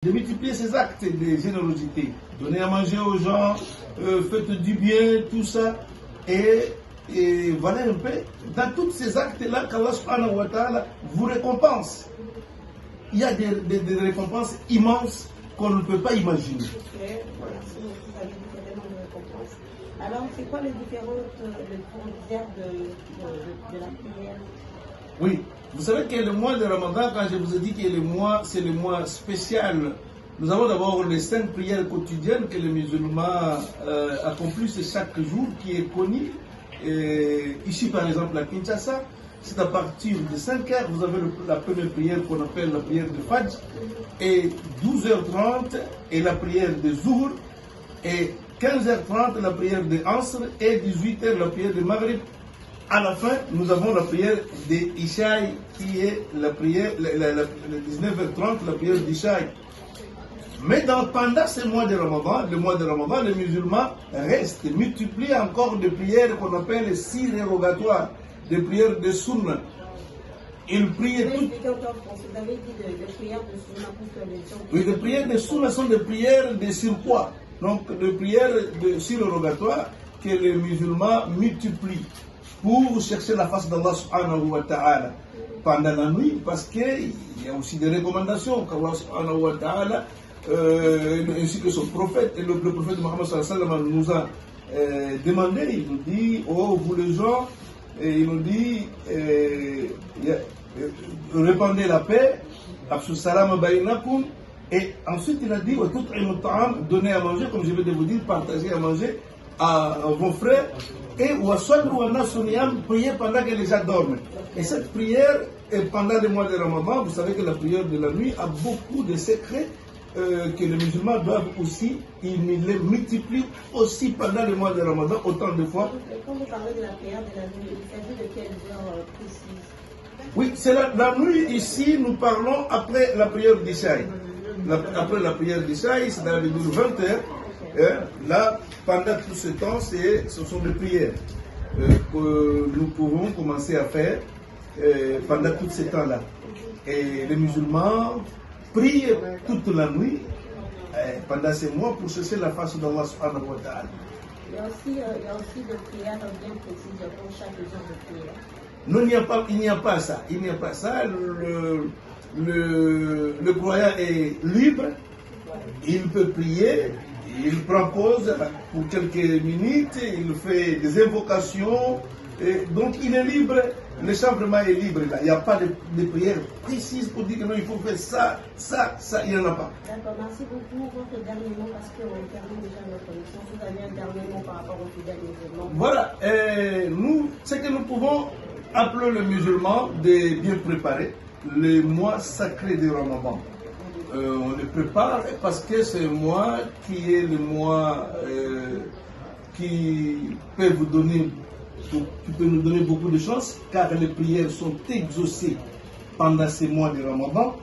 de multiplier ces actes de générosité. Donner à manger aux gens, faites du bien, tout ça. Et voilà un peu, dans tous ces actes-là, qu'Allah subhanahu wa ta'ala vous récompense. Il y a des récompenses immenses qu'on ne peut pas imaginer. Alors, c'est quoi les différentes heures de la prière? Oui, vous savez que le mois de Ramadan, quand je vous ai dit que c'est le mois spécial, nous avons d'abord les 5 prières quotidiennes que les musulmans accomplissent chaque jour, qui est connu. Ici, par exemple, à Kinshasa, c'est à partir de 5 heures, vous avez la première prière qu'on appelle la prière de Fajr, et 12h30 et la prière de Zuhr, et 15h30 la prière de Asr, et 18h la prière de Maghrib. À la fin, nous avons la prière de Ishaï, qui est la prière, 19h30, la prière d'Ishaï. Mais pendant ce mois de Ramadan, le mois de Ramadan, les musulmans restent, multiplient encore des prières qu'on appelle les 6 rérogatoires, des prières de sunna. Ils prient toutes. Oui, les prières de sunna sont des prières de surpoids, donc des prières de surrogatoires que les musulmans multiplient pour chercher la face d'Allah subhanahu wa ta'ala pendant la nuit, parce qu'il y a aussi des recommandations qu'Allah subhanahu wa ta'ala ainsi que son prophète, et le prophète Mohammed sallallahu alayhi wa sallam nous a demandé, il nous dit, oh vous les gens, il nous dit, répandez la paix, et ensuite il a dit, donnez à manger, comme je vais de vous dire, partagez à manger à vos frères, et priez pendant que les gens dorment. Et cette prière, pendant le mois de Ramadan, vous savez que la prière de la nuit a beaucoup de secrets que les musulmans doivent aussi, ils les multiplient aussi pendant le mois de Ramadan autant de fois. Quand vous parlez de la prière de la nuit, il s'agit de quelle heure précise? Oui, c'est la nuit ici, nous parlons après la prière d'Ishaï. Après la prière d'Ishaï, c'est dans la 20h. Là, pendant tout ce temps, ce sont des prières que nous pouvons commencer à faire pendant tout ce temps-là. Et les musulmans prient toute la nuit pendant ces mois pour chercher la face d'Allah subhanahu wa ta'ala. Il y a aussi des prières bien précises pour chaque genre de prière. Non, il n'y a pas ça. Il n'y a pas ça. Le croyant est libre. Il peut prier. Il prend pause pour quelques minutes. Il fait des invocations. Et donc il est libre. Le chant vraiment est libre. Là. Il n'y a pas de prière précise pour dire que non, il faut faire ça, ça, ça. Il n'y en a pas. D'accord. Merci beaucoup. Votre dernier mot, parce qu'on termine déjà notre émission. Vous avez un dernier mot par rapport aux fidèles musulmans? Voilà. Nous, ce que nous pouvons appeler les musulmans de bien préparer le mois sacré de Ramadan. On le prépare parce que c'est un mois qui est le mois qui peut vous donner, qui peut nous donner beaucoup de chance, car les prières sont exaucées pendant ces mois de Ramadan.